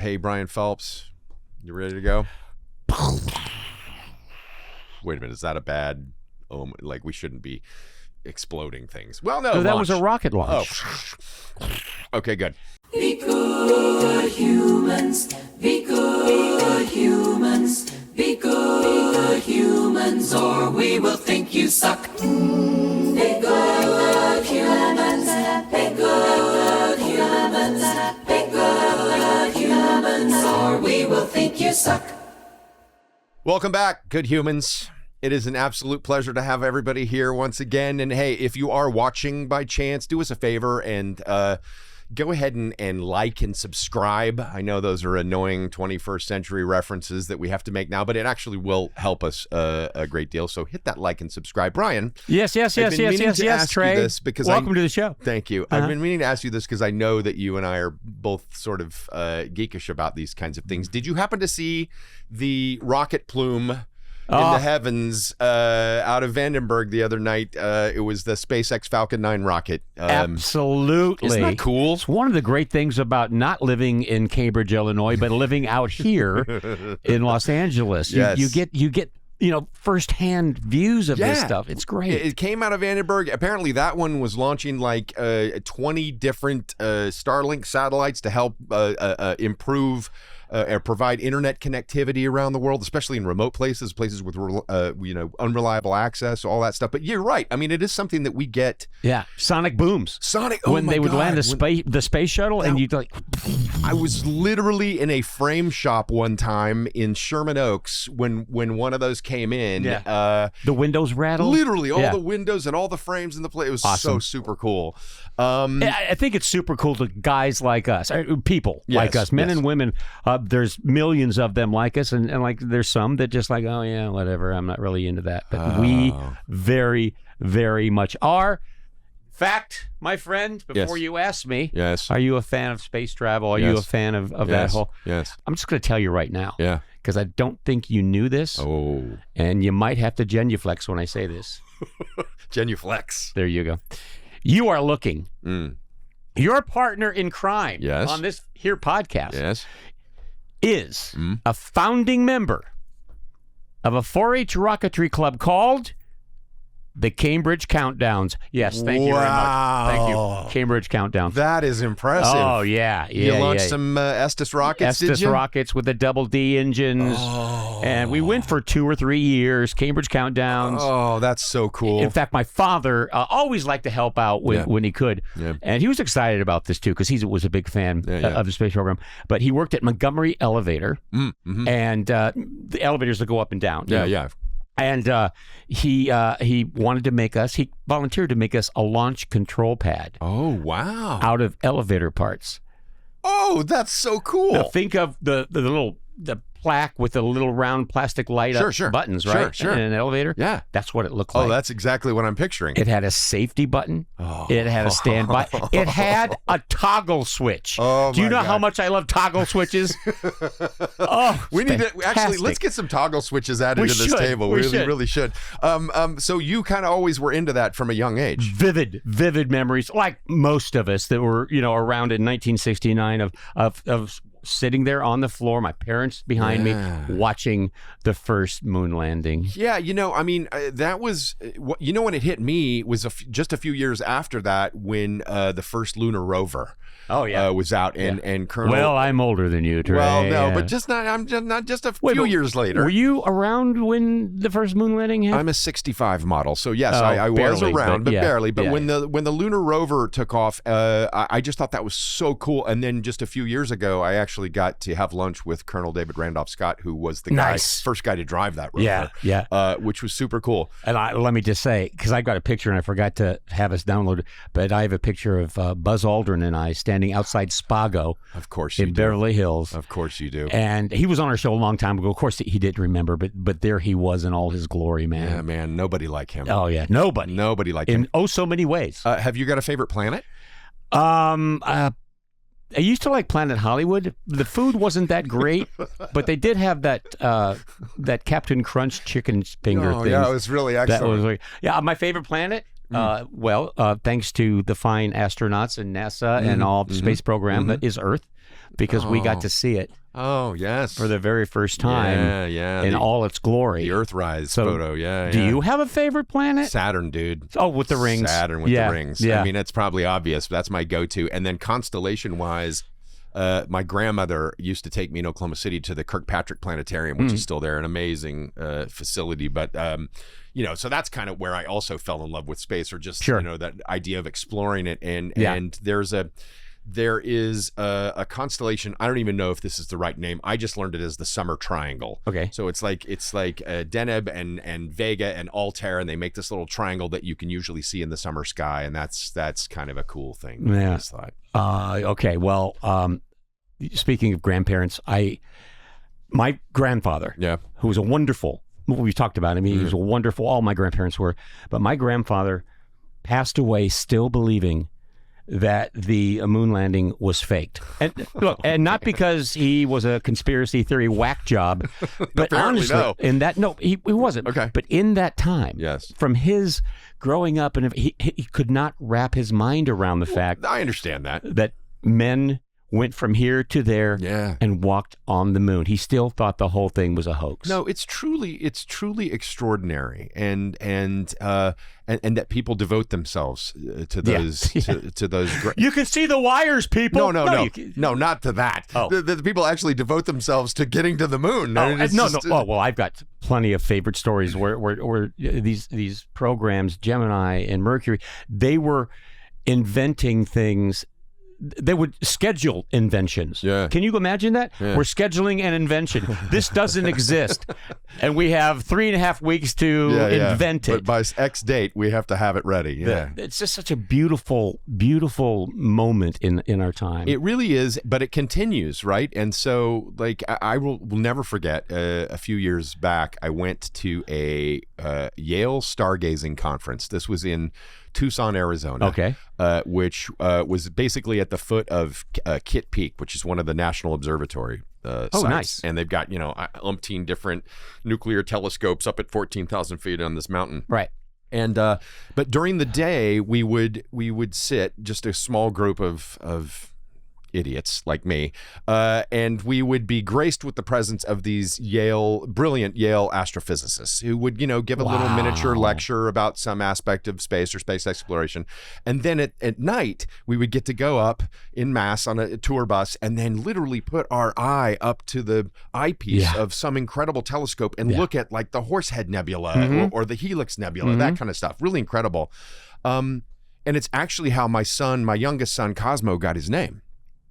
Hey, Brian Phelps, you ready to go? Wait a minute, is that a bad... Oh, like we shouldn't be exploding things. Well, no, that was a rocket launch. Oh. Okay, good. Be good humans, be good humans, be good humans, or we will think you suck. Be good humans, be good humans, be good humans, or we will think you suck. Welcome back, good humans. It is an absolute pleasure to have everybody here once again. And hey, if you are watching by chance, do us a favor and go ahead and like and subscribe. I know those are annoying 21st century references that we have to make now, but it actually will help us a great deal. So hit that like and subscribe. Brian. Yes, Trey. This because welcome to the show. Thank you. I've been meaning to ask you this because I know that you and I are both sort of geekish about these kinds of things. Did you happen to see the rocket plume in the heavens out of Vandenberg the other night? It was the SpaceX Falcon 9 rocket. Absolutely. Isn't that cool? It's one of the great things about not living in Cambridge, Illinois, but living out here in Los Angeles. Yes. You get firsthand views of this stuff. It's great. It came out of Vandenberg. Apparently that one was launching like 20 different Starlink satellites to help improve or provide internet connectivity around the world, especially in remote places with unreliable access, all that stuff. But you're right. I mean, it is something that we get. Yeah, sonic booms. When they would land the space shuttle, and you'd like. I was literally in a frame shop one time in Sherman Oaks when one of those came in. Yeah. The windows rattled. Literally, all the windows and all the frames in the place. It was awesome. So super cool. I think it's super cool to guys like us, people like us, men and women. There's millions of them like us, and like there's some that just like, oh yeah, whatever, I'm not really into that. But we very, very much are. Fact, my friend, before you ask me, are you a fan of space travel? Are you a fan of that whole? Yes. I'm just going to tell you right now. Yeah. Because I don't think you knew this. Oh. And you might have to genuflex when I say this. Genuflex. There you go. You are looking. Your partner in crime on this here podcast is a founding member of a 4-H rocketry club called the Cambridge Countdowns. Yes, thank you very much. Thank you. Cambridge Countdowns. That is impressive. Oh, yeah. You launched some Estes rockets, did you? Estes rockets with the double D engines. Oh. And we went for 2 or 3 years, Cambridge Countdowns. Oh, that's so cool. In fact, my father always liked to help out when he could. Yeah. And he was excited about this, too, because he was a big fan of the space program. But he worked at Montgomery Elevator, and the elevators that go up and down. Yeah. And he wanted to make us, he volunteered to make us a launch control pad. Oh, wow. Out of elevator parts. Oh, that's so cool. Now think of the plaque with the little round plastic light up buttons, right? Sure. In an elevator. Yeah. That's what it looked like. Oh, that's exactly what I'm picturing. It had a safety button. Oh. It had a standby. It had a toggle switch. Oh, do you know God. how much I love toggle switches? We need to actually, let's get some toggle switches added to this table. We really should. So you kind of always were into that from a young age. Vivid memories, like most of us that were, around in 1969 of sitting there on the floor, my parents behind me, watching the first moon landing. Yeah, that was, when it hit me was just a few years after that when the first lunar rover was out and Colonel. Well, I'm older than you, Trey. Well, no, but I'm not just a few years later. Were you around when the first moon landing happened? I'm a 65 model, so yes, I was around, but barely. But when the lunar rover took off, I just thought that was so cool. And then just a few years ago, I actually got to have lunch with Colonel David Randolph Scott, who was the first guy to drive that rover, which was super cool. And let me just say, because I got a picture and I forgot to have us downloaded, but I have a picture of Buzz Aldrin and I standing outside Spago, of course, in Beverly Hills. Of course you do. And he was on our show a long time ago. Of course, he didn't remember, but there he was in all his glory, man. Yeah, man, nobody like him. Oh yeah, nobody like him in so many ways. Have you got a favorite planet? I used to like Planet Hollywood. The food wasn't that great, but they did have that Captain Crunch chicken finger thing. Yeah, it was really excellent. My favorite planet. Thanks to the fine astronauts and NASA and all the space program, is Earth. because we got to see it Oh, yes. for the very first time in all its glory. The Earthrise photo, Do you have a favorite planet? Saturn, dude. Oh, with the rings. Saturn with the rings. Yeah. I mean, it's probably obvious, but that's my go-to. And then constellation-wise, my grandmother used to take me in Oklahoma City to the Kirkpatrick Planetarium, which is still there, an amazing facility. But, so that's kind of where I also fell in love with space, or just, that idea of exploring it. And there is a constellation. I don't even know if this is the right name. I just learned it as the Summer Triangle. Okay. So it's like Deneb and Vega and Altair, and they make this little triangle that you can usually see in the summer sky, and that's kind of a cool thing. Yeah. I just thought. Okay. Well, speaking of grandparents, my grandfather, who was a wonderful. We've talked about him. He was a wonderful. All my grandparents were, but my grandfather passed away still believing that the moon landing was faked. And look, and not because he was a conspiracy theory whack job, but honestly, in that, he wasn't. Okay. But in that time, from his growing up, and he could not wrap his mind around the fact. I understand that men went from here to there and walked on the moon. He still thought the whole thing was a hoax. No, it's truly extraordinary, and that people devote themselves to those to those. You can see the wires, people. No, not to that. Oh. The people actually devote themselves to getting to the moon. Oh, no. Oh, well, I've got plenty of favorite stories where these programs, Gemini and Mercury, they were inventing things. They would schedule inventions. Yeah. Can you imagine that? Yeah. We're scheduling an invention. This doesn't exist. And we have 3.5 weeks to invent it. But by X date, we have to have it ready. Yeah. It's just such a beautiful, beautiful moment in our time. It really is, but it continues, right? And so, I will never forget, a few years back, I went to a Yale stargazing conference. This was in Tucson, Arizona. Okay. Which was basically at the foot of Kitt Peak, which is one of the National Observatory sites. Nice. And they've got, umpteen different nuclear telescopes up at 14,000 feet on this mountain. Right. And but during the day, we would sit, just a small group of idiots like me, and we would be graced with the presence of these brilliant Yale astrophysicists who would, give a little miniature lecture about some aspect of space or space exploration. And then at night, we would get to go up in mass on a tour bus and then literally put our eye up to the eyepiece of some incredible telescope and look at the Horsehead Nebula or the Helix Nebula, that kind of stuff. Really incredible. And it's actually how my youngest son, Cosmo, got his name.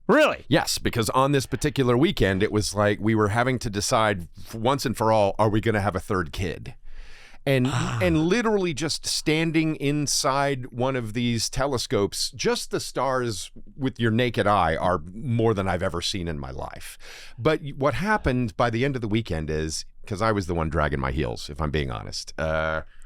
Really? Yes, because on this particular weekend, it was like we were having to decide once and for all, are we going to have a third kid? And literally just standing inside one of these telescopes, just the stars with your naked eye are more than I've ever seen in my life. But what happened by the end of the weekend is, because I was the one dragging my heels, if I'm being honest,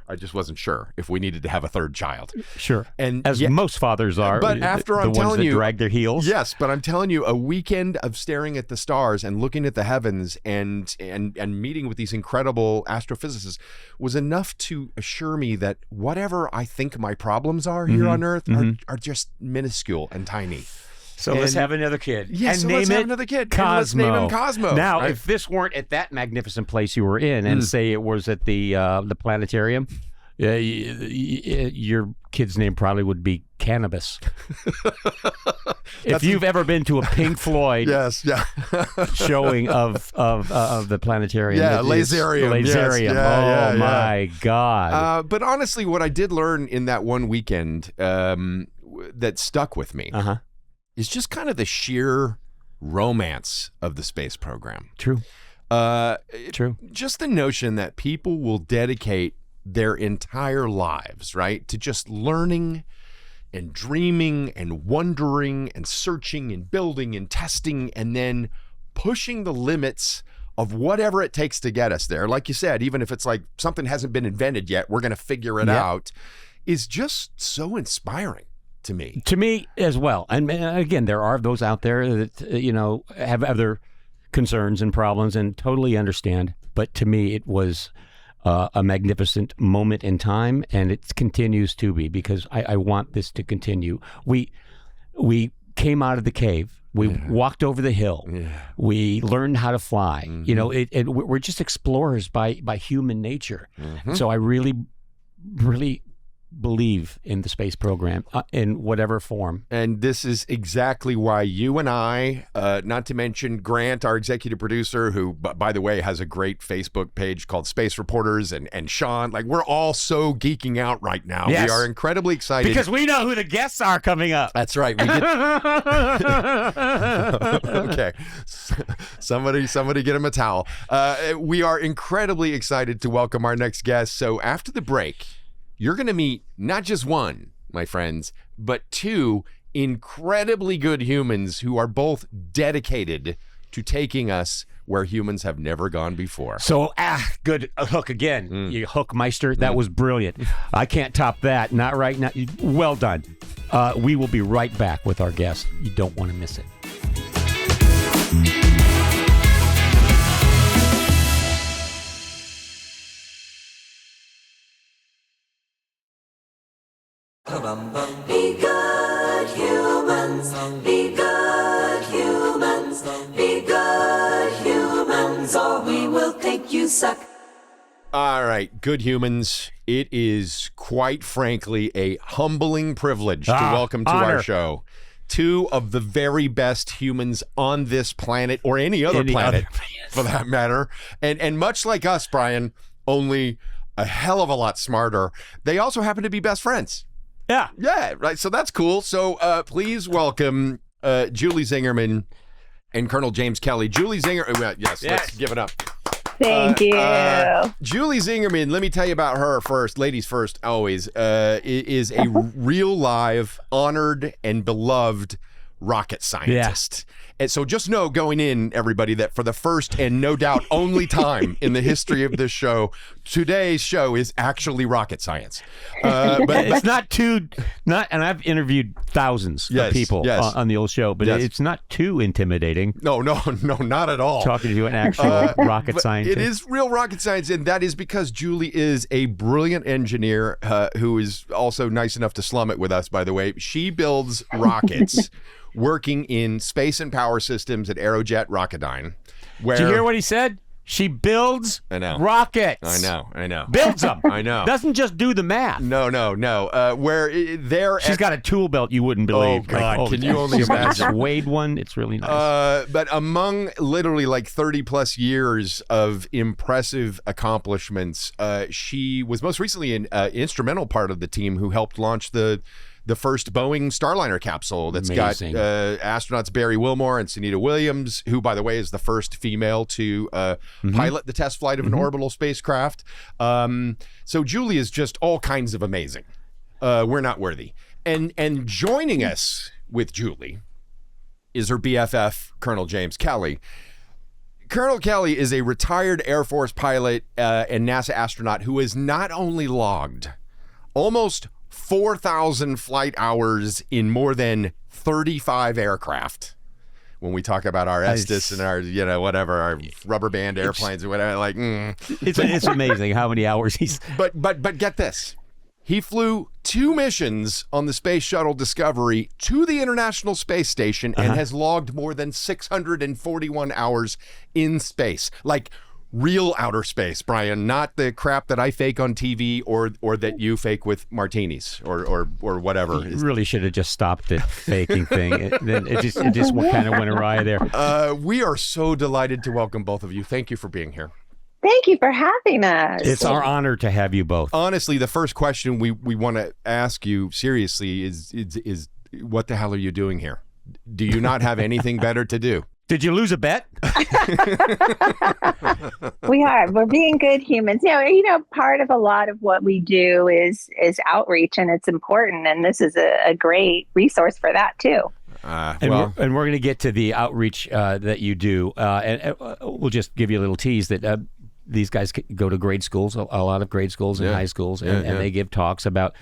I just wasn't sure if we needed to have a third child. Sure. And as most fathers are. But after I'm telling you, drag their heels. Yes, but I'm telling you, a weekend of staring at the stars and looking at the heavens and meeting with these incredible astrophysicists was enough to assure me that whatever I think my problems are here on Earth are just minuscule and tiny. So let's have another kid. Yes, and let's have another kid. Cosmo. And let's name him Cosmo. Now, right? if this weren't at that magnificent place you were in, and say it was at the planetarium, your kid's name probably would be Cannabis. If you've ever been to a Pink Floyd showing of the planetarium, Laserium. Yes. My God! But honestly, what I did learn in that one weekend that stuck with me is just kind of the sheer romance of the space program. True. Just the notion that people will dedicate their entire lives, right, to just learning and dreaming and wondering and searching and building and testing and then pushing the limits of whatever it takes to get us there. Like you said, even if it's like something hasn't been invented yet, we're going to figure it out, is just so inspiring. To me as well. And again, there are those out there that have other concerns and problems and totally understand. But to me, it was a magnificent moment in time, and it continues to be, because I want this to continue. We came out of the cave. We walked over the hill. Yeah. We learned how to fly. Mhm. You know, we're just explorers by human nature. Mhm. So I really, really believe in the space program in whatever form. And this is exactly why you and I, not to mention Grant, our executive producer, who, by the way, has a great Facebook page called Space Reporters, and Sean, like, we're all so geeking out right now. Yes. We are incredibly excited. Because we know who the guests are coming up. That's right. We get... Okay. Somebody get him a towel. We are incredibly excited to welcome our next guest. So after the break, you're going to meet not just one, my friends, but two incredibly good humans who are both dedicated to taking us where humans have never gone before. So, good hook again. You hook meister. That was brilliant. I can't top that. Not right now. Well done. We will be right back with our guest. You don't want to miss it. Be good humans, be good humans, be good humans, or we will think you suck. All right, good humans. It is quite frankly a humbling privilege to welcome to honor. our show two of the very best humans on this planet, or any other planet for that matter. And much like us, Brian, only a hell of a lot smarter. They also happen to be best friends. Yeah. Yeah, right. So that's cool. So please welcome Julie Zingerman and Colonel James Kelly. Julie Zingerman, yes, let's give it up. Thank you. Julie Zingerman, let me tell you about her first. Ladies first, always. Is a real live, honored, and beloved rocket scientist. And so just know going in, everybody, that for the first and no doubt only time in the history of this show, today's show is actually rocket science. But it's not, and I've interviewed thousands of people on the old show, but it's not too intimidating. No, not at all. Talking to an actual rocket scientist. It is real rocket science, and that is because Julie is a brilliant engineer who is also nice enough to slum it with us, by the way. She builds rockets working in space and power systems at Aerojet Rocketdyne. Did you hear what he said? She builds rockets. I know. Builds them. I know. Doesn't just do the math. No. She's got a tool belt you wouldn't believe. Oh, God. Can you only imagine? Suede one. It's really nice. But among literally like 30 plus years of impressive accomplishments, she was most recently an instrumental part of the team who helped launch the first Boeing Starliner capsule that's Amazing. got astronauts Barry Wilmore and Sunita Williams, who, by the way, is the first female to pilot the test flight of an orbital spacecraft. So Julie is just all kinds of amazing. We're not worthy. And joining us with Julie is her BFF, Colonel James Kelly. Colonel Kelly is a retired Air Force pilot and NASA astronaut who has not only logged almost 4,000 flight hours in more than 35 aircraft. When we talk about our Estes and our, our rubber band airplanes or whatever, it's amazing how many hours he's. But get this, he flew 2 missions on the Space Shuttle Discovery to the International Space Station and has logged more than 641 hours in space. Like real outer space, Brian, not the crap that I fake on TV or that you fake with martinis or whatever. You really should have just stopped the faking thing. It just kind of went awry there. We are so delighted to welcome both of you. Thank you for being here. Thank you for having us. It's our honor to have you both. Honestly, the first question we want to ask you seriously is what the hell are you doing here? Do you not have anything better to do? Did you lose a bet? We're being good humans. Part of a lot of what we do is outreach, and it's important. And this is a great resource for that too. We're going to get to the outreach that you do, and we'll just give you a little tease that these guys go to grade schools, a lot of grade schools and high schools, and they give talks about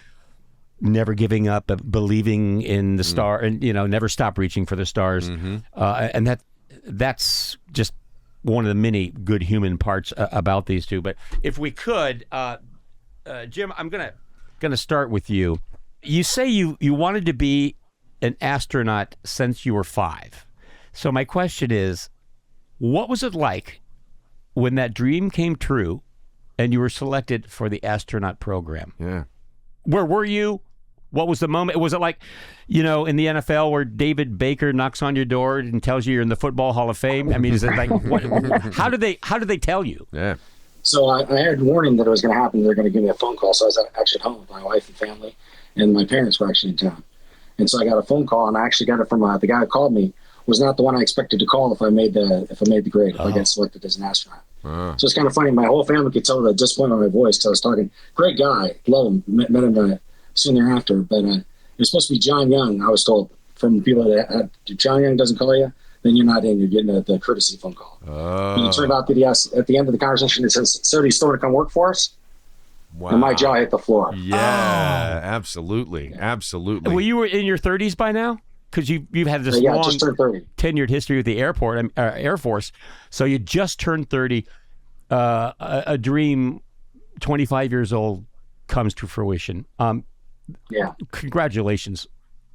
never giving up, believing in the star, and never stop reaching for the stars, and that's just one of the many good human parts about these two. But if we could, Jim, I'm gonna start with you. You say you wanted to be an astronaut since you were 5. So my question is, what was it like when that dream came true and you were selected for the astronaut program? Yeah. Where were you? What was the moment? Was it like, in the NFL where David Baker knocks on your door and tells you you're in the Football Hall of Fame? I mean, is it like, how did they tell you? Yeah. So I had warning that it was going to happen. They're going to give me a phone call. So I was actually at home with my wife and family, and my parents were actually in town. And so I got a phone call, and I actually got it from the guy who called me. Was not the one I expected to call if I made the grade, if I got selected as an astronaut. So it's kind of funny. My whole family could tell the disappointment on my voice because I was talking. Great guy, love him. Met him soon thereafter. But it was supposed to be John Young. I was told from people that if John Young doesn't call you, then you're not in. You're getting the courtesy phone call. And it turned out that at the end of the conversation, it says, "Sir, do you still want to come work for us?" Wow. And my jaw hit the floor. Yeah, absolutely. Absolutely. Well, you were in your 30s by now? Because you've had this Yeah, long just turned 30. tenured history with the Air Force. So you just turned 30. A dream, 25 years old, comes to fruition. Yeah. Congratulations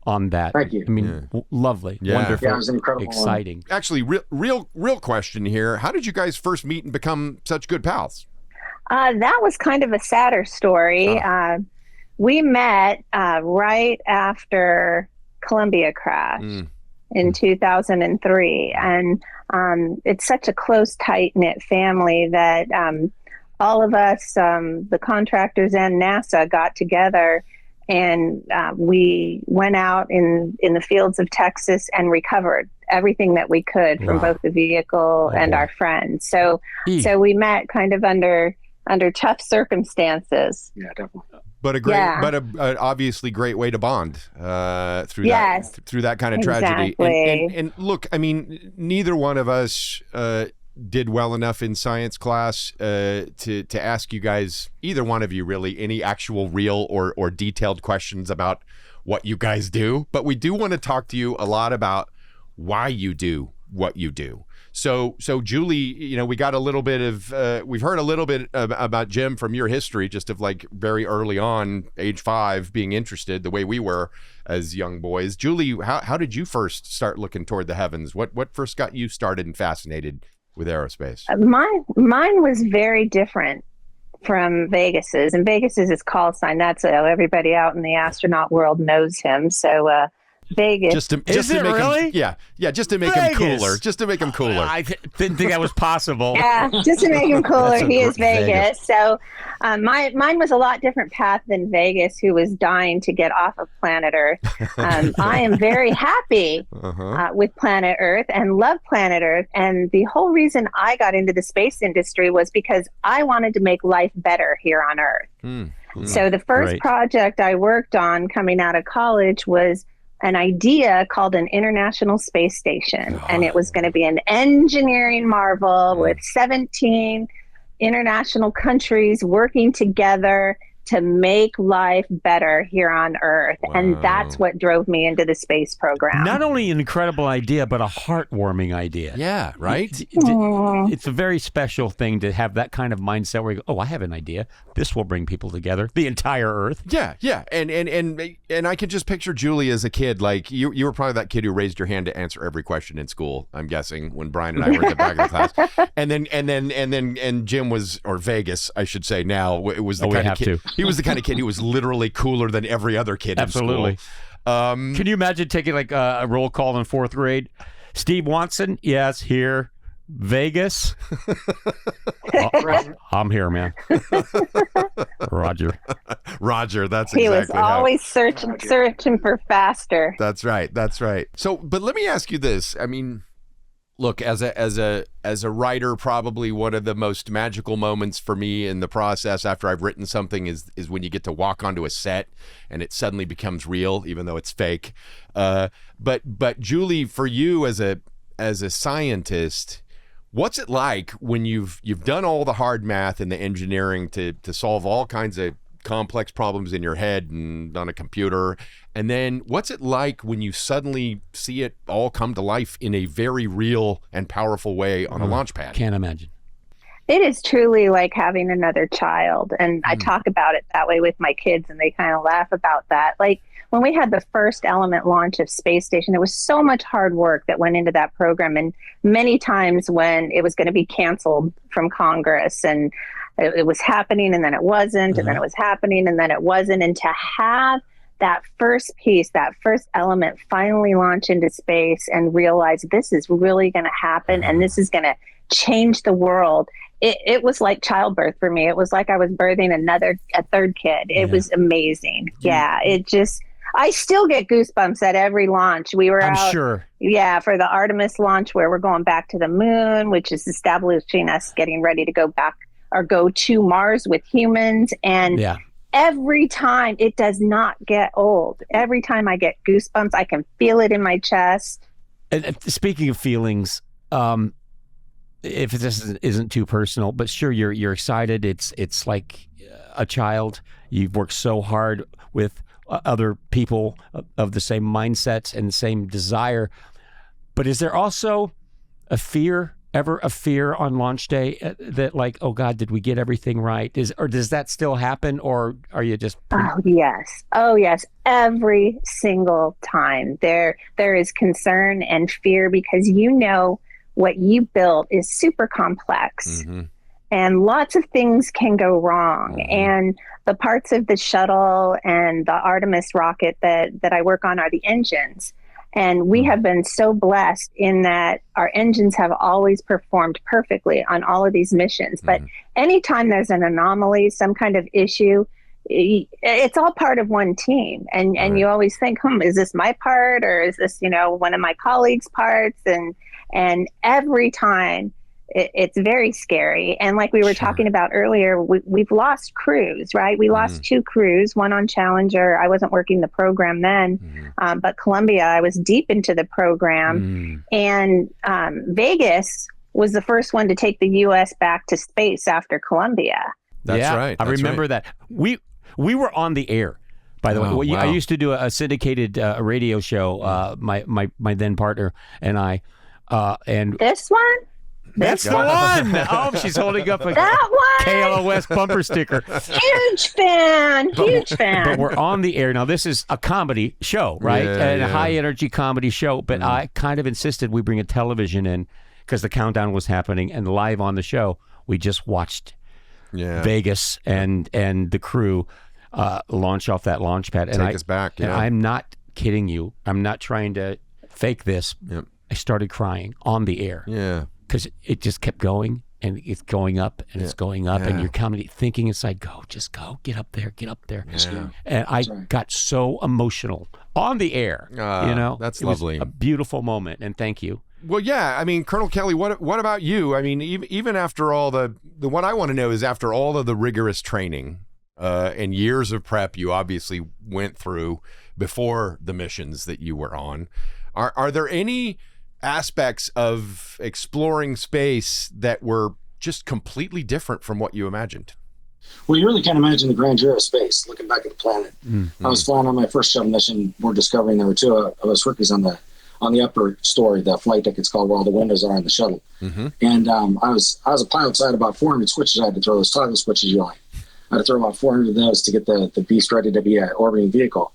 on that. Thank you. I mean, lovely, wonderful, Yeah, it was an incredible exciting. Actually, real question here. How did you guys first meet and become such good pals? That was kind of a sadder story. We met right after Columbia crash in 2003. And it's such a close, tight-knit family that all of us, the contractors and NASA, got together, and we went out in the fields of Texas and recovered everything that we could from both the vehicle and our friends. So we met kind of under tough circumstances. Yeah, definitely. But a obviously great way to bond through that kind of tragedy. Exactly. And look, I mean, neither one of us did well enough in science class to ask you guys, either one of you really, any actual real or detailed questions about what you guys do. But we do want to talk to you a lot about why you do what you do. So Julie, we got a little bit of, we've heard a little bit about Jim from your history, just of like very early on, age 5, being interested the way we were as young boys. Julie, how did you first start looking toward the heavens? What first got you started and fascinated with aerospace? Mine was very different from Vegas's, and Vegas's is call sign. That's everybody out in the astronaut world knows him. So, Vegas. Just to make really? him, just to make him cooler. Just to make him cooler. I didn't think that was possible. Yeah, just to make him cooler. He is Vegas. Vegas. So mine was a lot different path than Vegas, who was dying to get off of planet Earth. I am very happy with planet Earth and love planet Earth. And the whole reason I got into the space industry was because I wanted to make life better here on Earth. So the first project I worked on coming out of college was an idea called an International Space Station. And it was going to be an engineering marvel with 17 international countries working together to make life better here on Earth. Wow. And that's what drove me into the space program. Not only an incredible idea, but a heartwarming idea. Yeah, right? It's a very special thing to have that kind of mindset where you go, oh, I have an idea. This will bring people together, the entire Earth. Yeah. And I can just picture Julie as a kid. Like, you were probably that kid who raised your hand to answer every question in school, I'm guessing, when Brian and I were in the back of the class. And Jim was, or Vegas, I should say now, it was the kind of kid. He was the kind of kid who was literally cooler than every other kid in school. Can you imagine taking like a roll call in 4th grade? Steve Watson, yes, here. Vegas. I'm here, man. Roger, that's exactly. He was always searching for faster. That's right. So, but let me ask you this. I mean, look, as a writer, probably one of the most magical moments for me in the process after I've written something is when you get to walk onto a set and it suddenly becomes real, even though it's fake. But Julie, for you as a scientist, what's it like when you've done all the hard math and the engineering to solve all kinds of complex problems in your head and on a computer, and then what's it like when you suddenly see it all come to life in a very real and powerful way on a launch pad? Can't imagine. It is truly like having another child, and I talk about it that way with my kids, and they kind of laugh about that. Like, when we had the first Element launch of Space Station, there was so much hard work that went into that program. And many times when it was going to be canceled from Congress, and it was happening and then it wasn't, and then it was happening and then it wasn't. And to have that first piece, that first Element finally launch into space and realize this is really going to happen and this is going to change the world. It was like childbirth for me. It was like I was birthing a third kid. It was amazing. Yeah. I still get goosebumps at every launch. We were out, sure. Yeah, for the Artemis launch where we're going back to the moon, which is establishing us getting ready to go back or go to Mars with humans. And every time, it does not get old. Every time I get goosebumps, I can feel it in my chest. And speaking of feelings, if this isn't too personal, but sure, you're excited. It's like a child. You've worked so hard with other people of the same mindsets and the same desire. But is there also ever a fear on launch day that like, oh God, did we get everything right? Or does that still happen, or are you just? Oh yes. Every single time there is concern and fear, because what you built is super complex and lots of things can go wrong. And the parts of the shuttle and the Artemis rocket that I work on are the engines. And we have been so blessed in that our engines have always performed perfectly on all of these missions. But anytime there's an anomaly, some kind of issue, it's all part of one team. And you always think, is this my part, or is this, one of my colleagues' parts? And every time it's very scary. And like we were talking about earlier, we've lost crews, right? We lost 2 crews, one on Challenger. I wasn't working the program then, but Columbia, I was deep into the program. And Vegas was the first one to take the U.S. back to space after Columbia. That's right. I remember that. We were on the air, by the way. I used to do a syndicated radio show, my then partner and I. And this one? That's the one. Oh, she's holding up a KLOS bumper sticker. Huge fan. But we're on the air now. This is a comedy show, right? A high energy comedy show. But I kind of insisted we bring a television in because the countdown was happening, and live on the show, we just watched Vegas and the crew launch off that launch pad. Take us back. And I'm not kidding you. I'm not trying to fake this. I started crying on the air. Yeah. Because it just kept going, and it's going up, and it's going up, and you're thinking inside, just go, get up there. And I got so emotional on the air. That's lovely. A beautiful moment, and thank you. Well, yeah. I mean, Colonel Kelly, what about you? I mean, even after all the what I want to know is after all of the rigorous training and years of prep you obviously went through before the missions that you were on, are there any aspects of exploring space that were just completely different from what you imagined? Well, you really can't imagine the grandeur of space, looking back at the planet. I was flying on my first shuttle mission. We're discovering there were 2 of us rookies on the upper story, the flight deck, it's called, where all the windows are in the shuttle. And I was a pilot, so I had about 400 switches I had to throw, those toggle switches you like. I had to throw about 400 of those to get the beast ready to be an orbiting vehicle.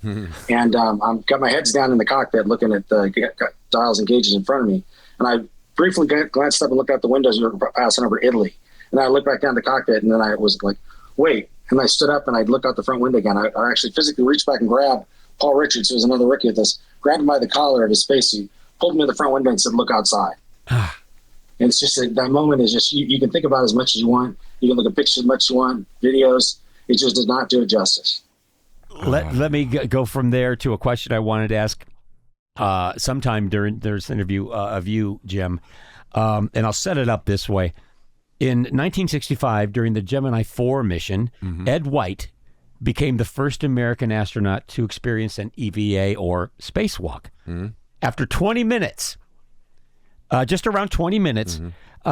And I've got my heads down in the cockpit looking at the dials and gauges in front of me. And I briefly glanced up and looked out the windows. We were passing over Italy. And I looked back down the cockpit, and then I was like, wait. And I stood up and I looked out the front window again. I actually physically reached back and grabbed Paul Richards, who was another rookie with us, grabbed him by the collar of his spacesuit, pulled him to the front window and said, look outside. And it's just that moment is just, you can think about as much as you want. You can look at pictures as much as you want, videos. It just does not do it justice. Let me go from there to a question I wanted to ask sometime during this interview of you, Jim. And I'll set it up this way. In 1965, during the Gemini 4 mission, Ed White became the first American astronaut to experience an EVA, or spacewalk. After 20 minutes, just around 20 minutes,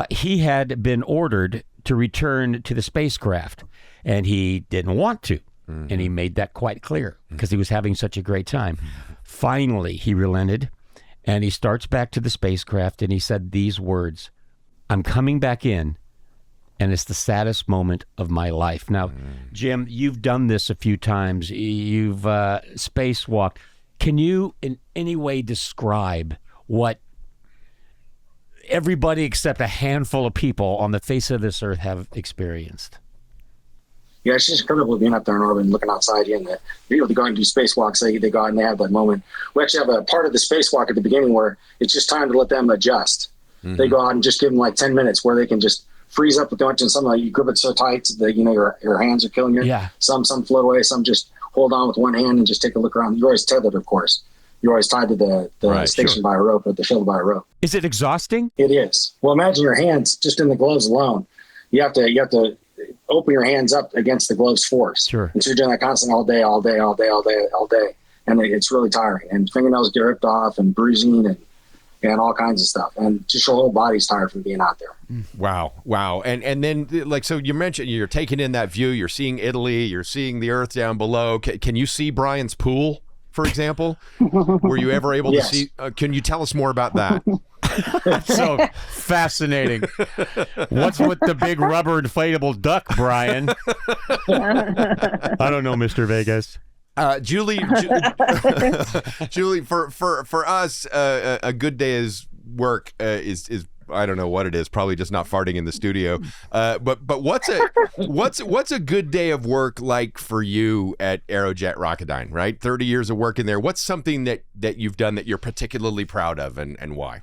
he had been ordered to return to the spacecraft, and he didn't want to. And he made that quite clear because he was having such a great time. Finally, he relented, and he starts back to the spacecraft, and he said these words, "I'm coming back in, and it's the saddest moment of my life. Now, Jim, you've done this a few times. You've spacewalked. Can you in any way describe what everybody except a handful of people on the face of this earth have experienced? Yeah, it's just incredible being up there in orbit and looking outside you, and to go and do spacewalks. They go out and they have that moment. We actually have a part of the spacewalk at the beginning where it's just time to let them adjust. Mm-hmm. They go out and just give them like 10 minutes where they can just freeze up with the and some you grip it so tight that your hands are killing you. Yeah. Some float away, some just hold on with one hand and just take a look around. You're always tethered, of course. You're always tied to the station by a rope, or the shuttle by a rope. Is it exhausting? It is. Well, imagine your hands just in the gloves alone. You have to open your hands up against the gloves force. Sure. And so you're doing that constantly all day. And it's really tiring. And fingernails get ripped off and bruising and all kinds of stuff. And just your whole body's tired from being out there. Wow. And then, like, so you mentioned you're taking in that view. You're seeing Italy. You're seeing the Earth down below. Can you see Brian's pool, for example? Were you ever able to see? Can you tell us more about that? That's so fascinating. What's with the big rubber inflatable duck, Brian? I don't know, Mr. Vegas. Julie, for us, a good day's work is I don't know what it is. Probably just not farting in the studio. But what's a good day of work like for you at Aerojet Rocketdyne? Right, 30 years of work in there. What's something that you've done that you're particularly proud of, and why?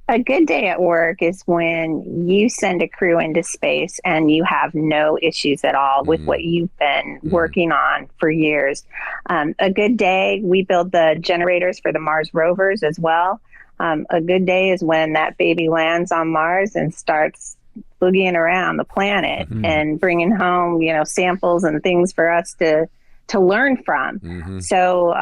A good day at work is when you send a crew into space and you have no issues at all with what you've been working on for years. A good day, we build the generators for the Mars rovers as well. A good day is when that baby lands on Mars and starts boogieing around the planet and bringing home, samples and things for us to learn from. So,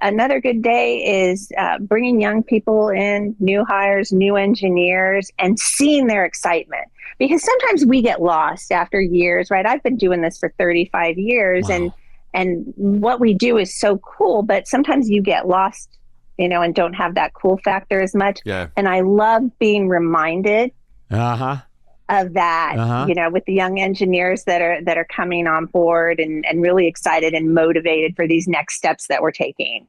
another good day is bringing young people in, new hires, new engineers, and seeing their excitement. Because sometimes we get lost after years, right? I've been doing this for 35 years, and what we do is so cool, but sometimes you get lost, and don't have that cool factor as much. Yeah. And I love being reminded of that, with the young engineers that are coming on board and really excited and motivated for these next steps that we're taking.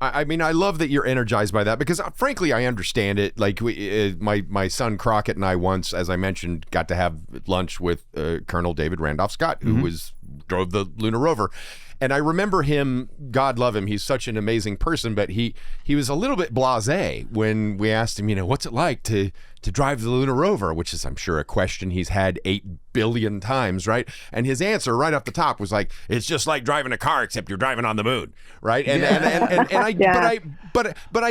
I mean, I love that you're energized by that because, frankly, I understand it. Like my son Crockett and I once, as I mentioned, got to have lunch with Colonel David Randolph Scott, who drove the lunar rover. And I remember him, God love him, he's such an amazing person, but he was a little bit blasé when we asked him, what's it like to drive the lunar rover, which is, I'm sure, a question he's had 8 billion times, right? And his answer right off the top was like, it's just like driving a car, except you're driving on the moon, right? And I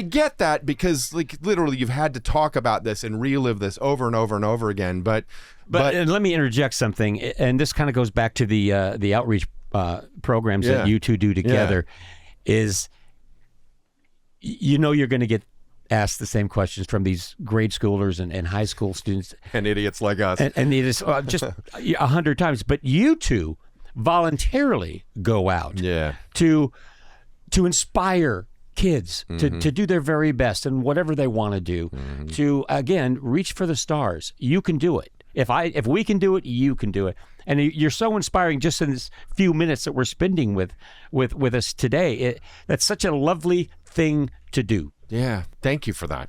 get that because, like, literally you've had to talk about this and relive this over and over and over again. But and let me interject something, and this kind of goes back to the outreach programs that you two do together, is you're going to get asked the same questions from these grade schoolers and high school students and idiots like us, and it is just 100 times. But you two voluntarily go out to inspire kids to do their very best and whatever they want to do, to again reach for the stars. You can do it. If we can do it, you can do it. And you're so inspiring just in this few minutes that we're spending with us today. That's such a lovely thing to do. Yeah. Thank you for that.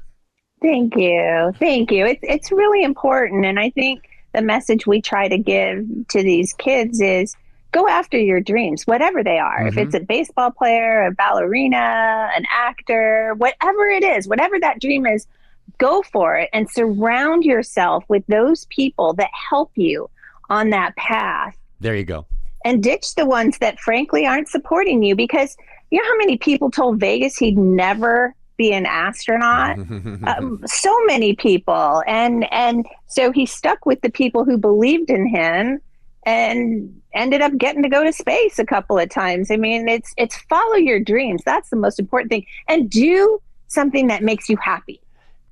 Thank you. It's really important. And I think the message we try to give to these kids is go after your dreams, whatever they are. If it's a baseball player, a ballerina, an actor, whatever it is, whatever that dream is, go for it and surround yourself with those people that help you on that path. There you go. And ditch the ones that frankly aren't supporting you, because you know how many people told Vegas he'd never be an astronaut? So many people. And so he stuck with the people who believed in him and ended up getting to go to space a couple of times. I mean, it's follow your dreams. That's the most important thing. And do something that makes you happy.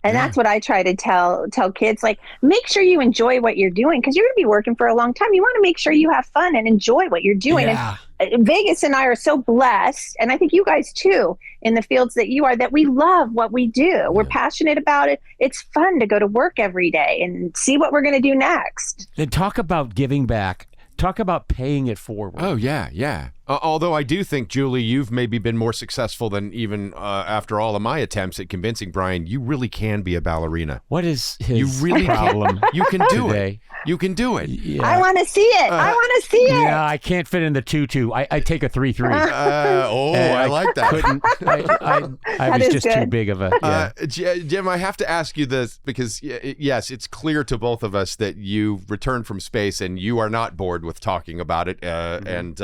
And that's what I try to tell kids, like, make sure you enjoy what you're doing, because you're going to be working for a long time. You want to make sure you have fun and enjoy what you're doing. Yeah. Vegas and I are so blessed, and I think you guys too, in the fields that you are, that we love what we do. We're passionate about it. It's fun to go to work every day and see what we're going to do next. Then talk about giving back. Talk about paying it forward. Oh, yeah, yeah. Although I do think, Julie, you've maybe been more successful than even after all of my attempts at convincing Brian, you really can be a ballerina. What is his You really problem? You can do today? it. You can do it. Yeah. I want to see it. I want to see it. Yeah, I can't fit in the 2-2. I take a 3-3. I like that. Couldn't. I was is just too good. big of a. Yeah. Jim, I have to ask you this because, yes, it's clear to both of us that you returned from space and you are not bored with talking about it and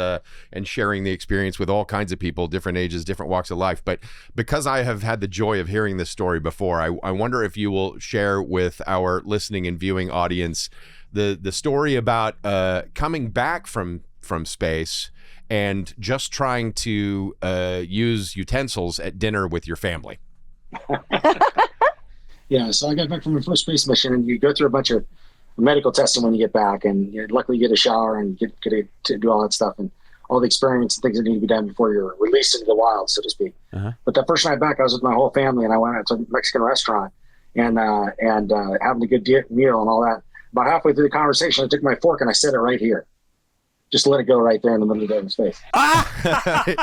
sharing the experience with all kinds of people, different ages, different walks of life. But because I have had the joy of hearing this story before, I wonder if you will share with our listening and viewing audience the story about coming back from space and just trying to use utensils at dinner with your family. Yeah, so I got back from my first space mission, and you go through a bunch of medical testing when you get back, and luckily you get a shower and get to do all that stuff and all the experience and things that need to be done before you're released into the wild, so to speak. But that first night back, I was with my whole family, and I went out to a Mexican restaurant and having a good meal and all that. About halfway through the conversation, I took my fork and I set it right here. Just let it go right there in the middle of David's face.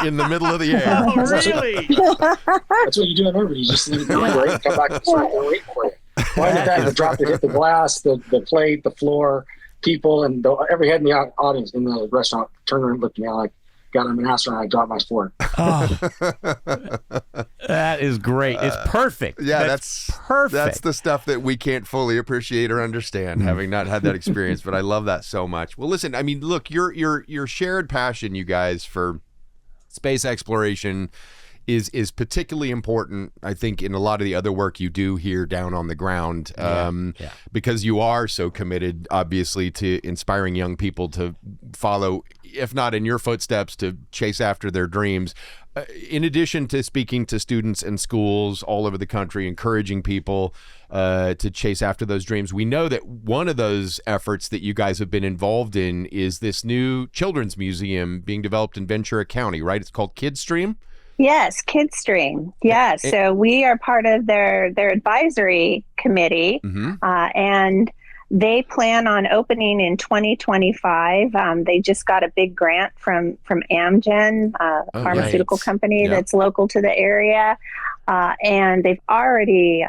In the middle of the air. Oh, really? That's what you do in orbit. You just let it go right and come back and start waiting for you. Why did that? The drop, it hit the glass, the plate, the floor, people, and every head in the audience in the restaurant turned around and looked at me. I'm like, God, I'm an astronaut. I dropped my fork. Oh, that is great. It's perfect. Yeah, that's perfect. That's the stuff that we can't fully appreciate or understand, having not had that experience. But I love that so much. Well, listen, I mean, look, your shared passion, you guys, for space exploration is particularly important, I think, in a lot of the other work you do here down on the ground, because you are so committed, obviously, to inspiring young people to follow, if not in your footsteps, to chase after their dreams. In addition to speaking to students and schools all over the country, encouraging people to chase after those dreams, we know that one of those efforts that you guys have been involved in is this new children's museum being developed in Ventura County, right? It's called Kidstream? Yes, Kidstream. Yes. So we are part of their advisory committee, and they plan on opening in 2025. They just got a big grant from Amgen, a pharmaceutical company that's local to the area. And they've already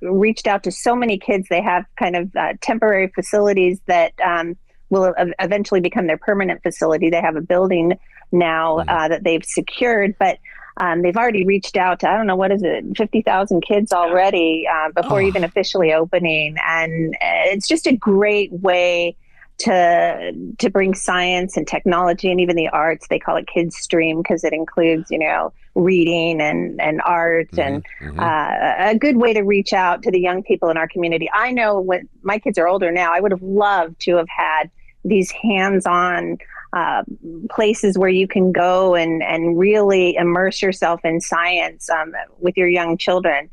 reached out to so many kids. They have kind of temporary facilities that will eventually become their permanent facility. They have a building now that they've secured, but they've already reached out to, 50,000 kids already before even officially opening. And it's just a great way to bring science and technology and even the arts. They call it Kidstream because it includes, reading and art and a good way to reach out to the young people in our community. I know when my kids are older now, I would have loved to have had these hands-on places where you can go and really immerse yourself in science with your young children.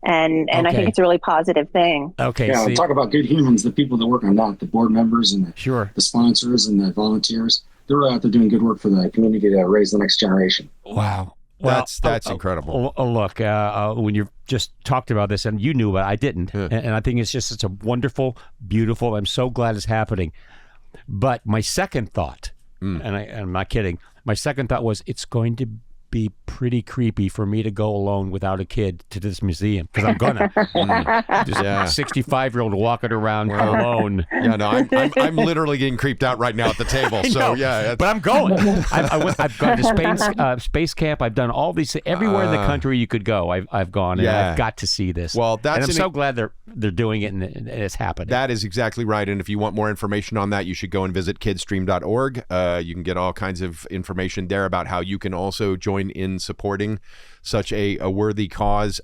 And I think it's a really positive thing. Okay. Yeah, talk about good humans, the people that work on that, the board members and the sponsors and the volunteers. They're really out there doing good work for the community to raise the next generation. Wow. Well, that's incredible. Look, when you just talked about this, and you knew about it, I didn't. And I think it's a wonderful, beautiful, I'm so glad it's happening. But my second thought, and I'm not kidding, my second thought was it's going to be pretty creepy for me to go alone without a kid to this museum, because I'm gonna. Just a 65-year-old walking around alone. Yeah, no, I'm literally getting creeped out right now at the table. So but I'm going. I've gone to space camp. I've done all these everywhere in the country you could go. I've gone and I've got to see this. Well, and I'm so glad they're doing it and it's happening. That is exactly right. And if you want more information on that, you should go and visit kidstream.org. You can get all kinds of information there about how you can also join in supporting such a worthy cause.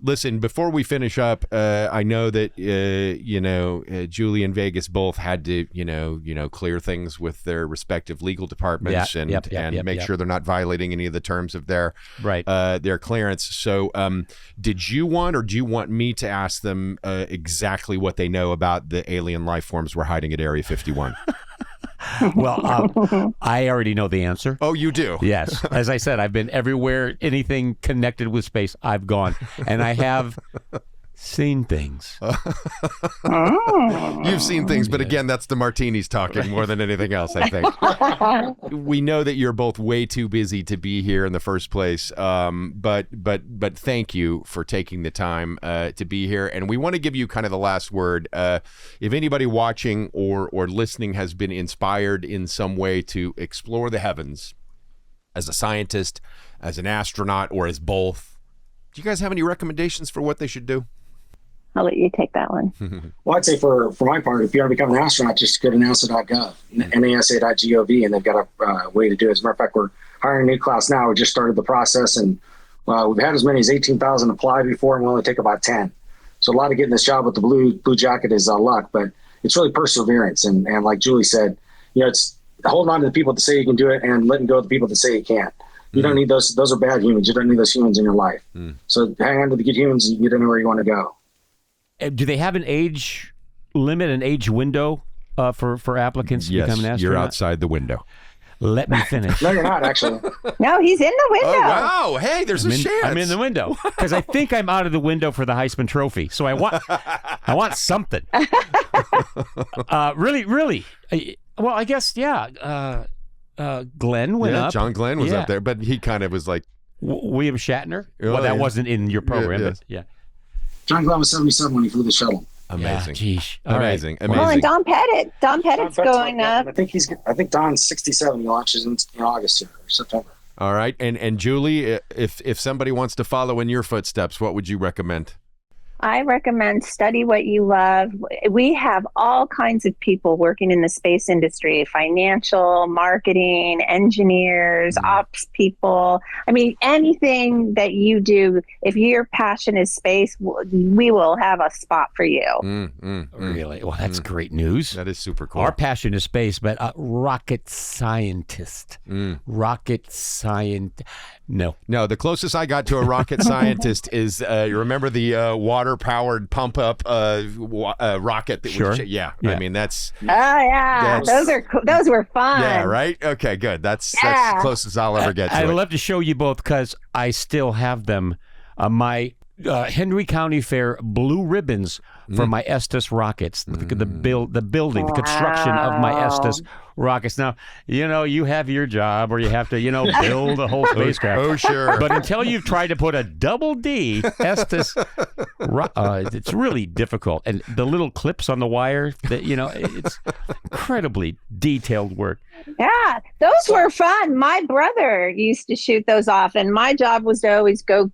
Listen, before we finish up, I know that Julie and Vegas both had to clear things with their respective legal departments and make sure they're not violating any of the terms of their clearance. So did you want, or do you want me to ask them exactly what they know about the alien life forms we're hiding at Area 51? Well, I already know the answer. Oh, you do? Yes. As I said, I've been everywhere, anything connected with space, I've gone. And I have seen things. You've seen things, but again, that's the martinis talking more than anything else, I think. We know that you're both way too busy to be here in the first place, but thank you for taking the time to be here. And we want to give you kind of the last word. If anybody watching or listening has been inspired in some way to explore the heavens as a scientist, as an astronaut, or as both, do you guys have any recommendations for what they should do? I'll let you take that one. Well, I'd say for my part, if you want to become an astronaut, just go to nasa.gov, nasa.gov, and they've got a way to do it. As a matter of fact, we're hiring a new class now. We just started the process, and we've had as many as 18,000 apply before, and we only take about 10. So a lot of getting this job with the blue jacket is luck, but it's really perseverance. And like Julie said, it's holding on to the people that say you can do it and letting go of the people that say you can't. You don't need those. Those are bad humans. You don't need those humans in your life. So hang on to the good humans, and you get anywhere you want to go. Do they have an age limit, an age window for applicants to become an astronaut? You're outside the window. Let me finish. No, you're not, actually. No, he's in the window. Oh, wow. Hey, there's a chance. I'm in the window because I think I'm out of the window for the Heisman Trophy. So I want something. Really. Well, I guess, yeah. Glenn went up. John Glenn was up there, but he kind of was like... William Shatner? Oh, well, that wasn't in your program, but yeah. John Glenn was 77 when he flew the shuttle. Amazing. Yeah, geez. Amazing. Right. Amazing. Oh, and Don Pettit's going up. I think Don's 67. He launches in August here, or September. All right. And Julie, if somebody wants to follow in your footsteps, what would you recommend? I recommend study what you love. We have all kinds of people working in the space industry, financial, marketing, engineers, ops people. I mean, anything that you do, if your passion is space, we will have a spot for you. Really? Well, that's great news. That is super cool. Our passion is space, but rocket scientist. Rocket scientist. No, the closest I got to a rocket scientist is, you remember the water-powered pump-up rocket? That Sure. Yeah. I mean, that's... Oh, yeah. Those were fun. Yeah, right? Okay, good. That's the closest I'll ever get to I'd it. love to show you both because I still have them. My Henry County Fair blue ribbons for my Estes rockets. The building, the construction of my Estes rockets. Now, you have your job where you have to, build a whole spacecraft. Oh, sure. But until you've tried to put a double D Estes, it's really difficult. And the little clips on the wire, it's incredibly detailed work. Yeah, those were fun. My brother used to shoot those off, and my job was to always go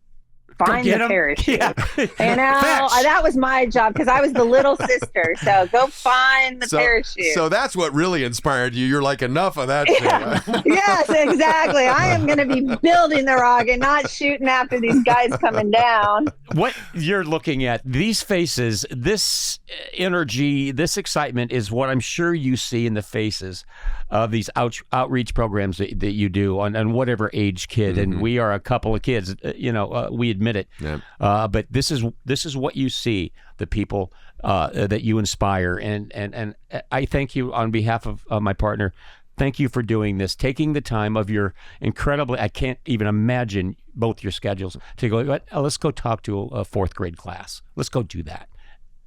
find the parachute. Yeah. That was my job because I was the little sister. So go find the parachute. So that's what really inspired you. You're like, enough of that shit. Yes, exactly. I am going to be building the rocket, not shooting after these guys coming down. What you're looking at, these faces, this energy, this excitement is what I'm sure you see in the faces of these outreach programs that you do on whatever age kid. And we are a couple of kids, we admit it. Yeah. But this is what you see, the people that you inspire. And I thank you on behalf of my partner. Thank you for doing this, taking the time of your incredibly, I can't even imagine both your schedules, to go, let's go talk to a fourth grade class. Let's go do that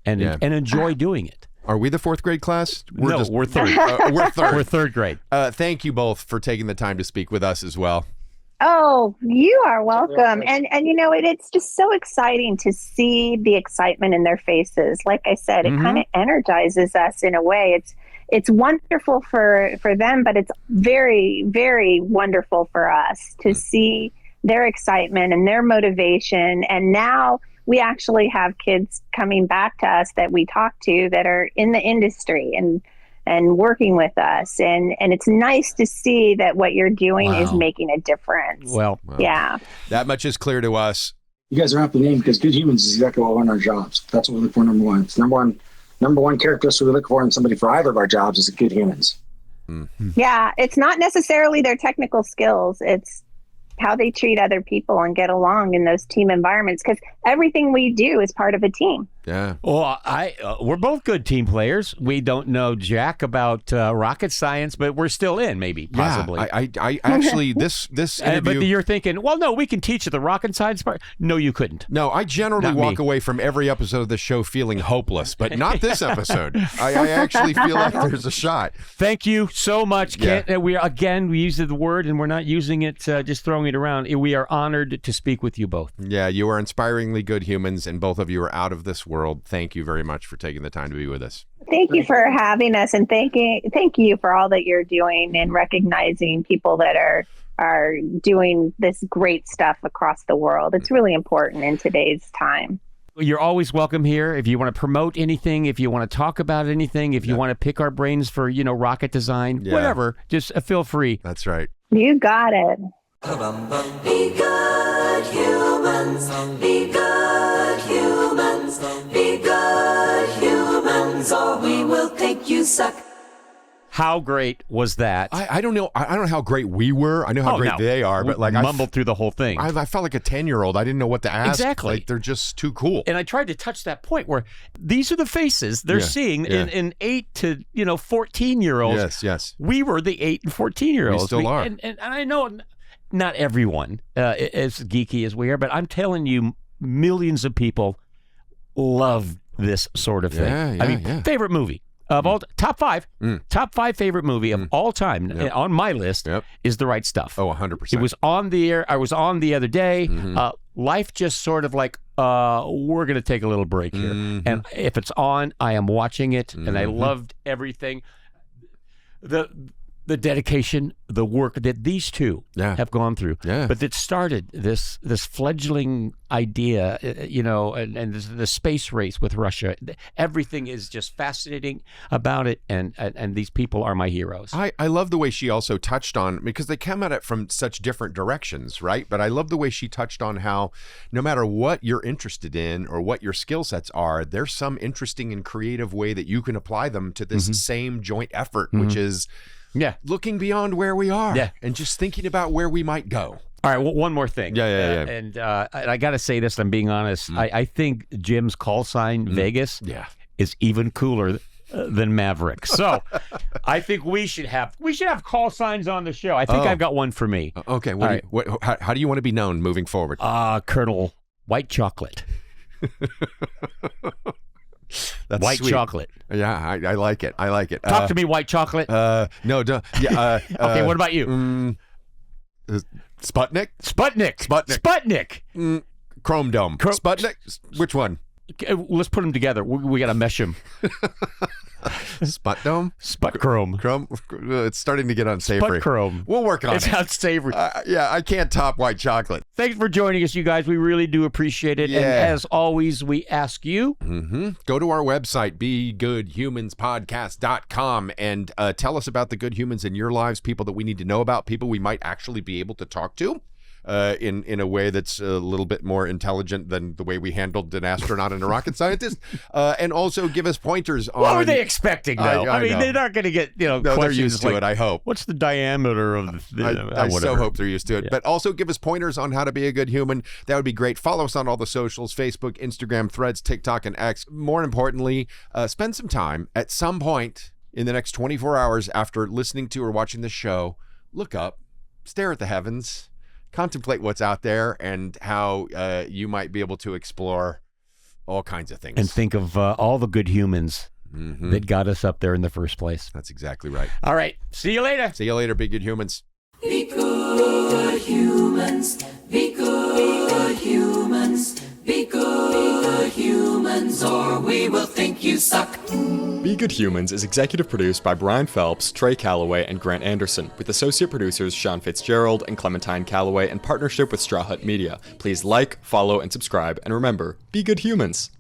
and enjoy doing it. Are we the fourth grade class? We're third. We're third. We're third grade. Thank you both for taking the time to speak with us as well. Oh, you are welcome. And it's just so exciting to see the excitement in their faces. Like I said, it kind of energizes us in a way. It's wonderful for them, but it's very, very wonderful for us to see their excitement and their motivation. And now we actually have kids coming back to us that we talk to that are in the industry and working with us. And it's nice to see that what you're doing is making a difference. Well, yeah. That much is clear to us. You guys are not the name because good humans is exactly what we want in our jobs. That's what we look for, number one. It's number one characteristic we look for in somebody for either of our jobs is good humans. Yeah, it's not necessarily their technical skills. It's how they treat other people and get along in those team environments, because everything we do is part of a team. Yeah. Well, we're both good team players. We don't know jack about rocket science, but we're still in, maybe, possibly. Yeah, I actually, this interview... But you're thinking, well, no, we can teach the rocket science part. No, you couldn't. No, I generally Not walk me. away from every episode of the show feeling hopeless, but not this episode. I actually feel like there's a shot. Thank you so much, Yeah. Kent. We use the word, and we're not using it, just throwing it around. We are honored to speak with you both. Yeah, you are inspiringly good humans, and both of you are out of this world. Thank you very much for taking the time to be with us. Thank you for having us, and thank you for all that you're doing and recognizing people that are doing this great stuff across the world. It's really important in today's time. You're always welcome here. If you want to promote anything, if you want to talk about anything, if you want to pick our brains for, rocket design, whatever, just feel free. That's right. You got it. Be good humans, be good humans, be good humans, or we will think you suck. How great was that? I don't know. I don't know how great we were. I know how great no. they are, but We mumbled through the whole thing. I felt like a 10-year-old. I didn't know what to ask. Exactly. Like, they're just too cool. And I tried to touch that point where these are the faces they're seeing in 8 to 14-year-olds. Yes. We were the 8 and 14-year-olds. We still are. And I know not everyone is geeky as we are, but I'm telling you, millions of people love this sort of thing. Favorite movie of all top 5 favorite movie of all time on my list is The Right Stuff. Oh, 100%. It was on the air. I was on the other day. Life just sort of like, we're going to take a little break here. And if it's on, I am watching it. And I loved everything. The dedication, the work that these two have gone through. Yeah. But that started this fledgling idea, and the space race with Russia. Everything is just fascinating about it, and these people are my heroes. I love the way she also touched on, because they come at it from such different directions, right? But I love the way she touched on how no matter what you're interested in or what your skill sets are, there's some interesting and creative way that you can apply them to this same joint effort, which is looking beyond where we are and just thinking about where we might go. All right, one more thing. Yeah. And I got to say this, I'm being honest. I think Jim's call sign, Vegas, is even cooler than Maverick. So I think we should have call signs on the show. I think I've got one for me. Okay, how do you want to be known moving forward? Colonel White Chocolate. That's white sweet. Chocolate. Yeah, I like it. Talk to me, White Chocolate. No, don't. Yeah. Okay, what about you? Sputnik. Chrome Dome. Sputnik. Which one? Let's put them together. We got to mesh them. Sput Dome? Sput Chrome. It's starting to get unsavory. Sput Chrome. We'll work on it. It's unsavory. I can't top White Chocolate. Thanks for joining us, you guys. We really do appreciate it. Yeah. And as always, we ask you. Go to our website, begoodhumanspodcast.com, and tell us about the good humans in your lives, people that we need to know about, people we might actually be able to talk to. In a way that's a little bit more intelligent than the way we handled an astronaut and a rocket scientist, and also give us pointers on... What were they expecting, though? I mean, know. they're not going to get, No, questions they're used to like, it, I hope. What's the diameter of the... I so hope they're used to it. Yeah. But also give us pointers on how to be a good human. That would be great. Follow us on all the socials, Facebook, Instagram, Threads, TikTok, and X. More importantly, spend some time at some point in the next 24 hours after listening to or watching the show. Look up, stare at the heavens, contemplate what's out there and how you might be able to explore all kinds of things. And think of all the good humans that got us up there in the first place. That's exactly right. All right. See you later. See you later, be good humans. Be good humans. Be good humans. Be good humans, or we will think you suck. Be Good Humans is executive produced by Brian Phelps, Trey Calloway, and Grant Anderson, with associate producers Sean Fitzgerald and Clementine Calloway in partnership with Straw Hut Media. Please like, follow, and subscribe, and remember, be good humans.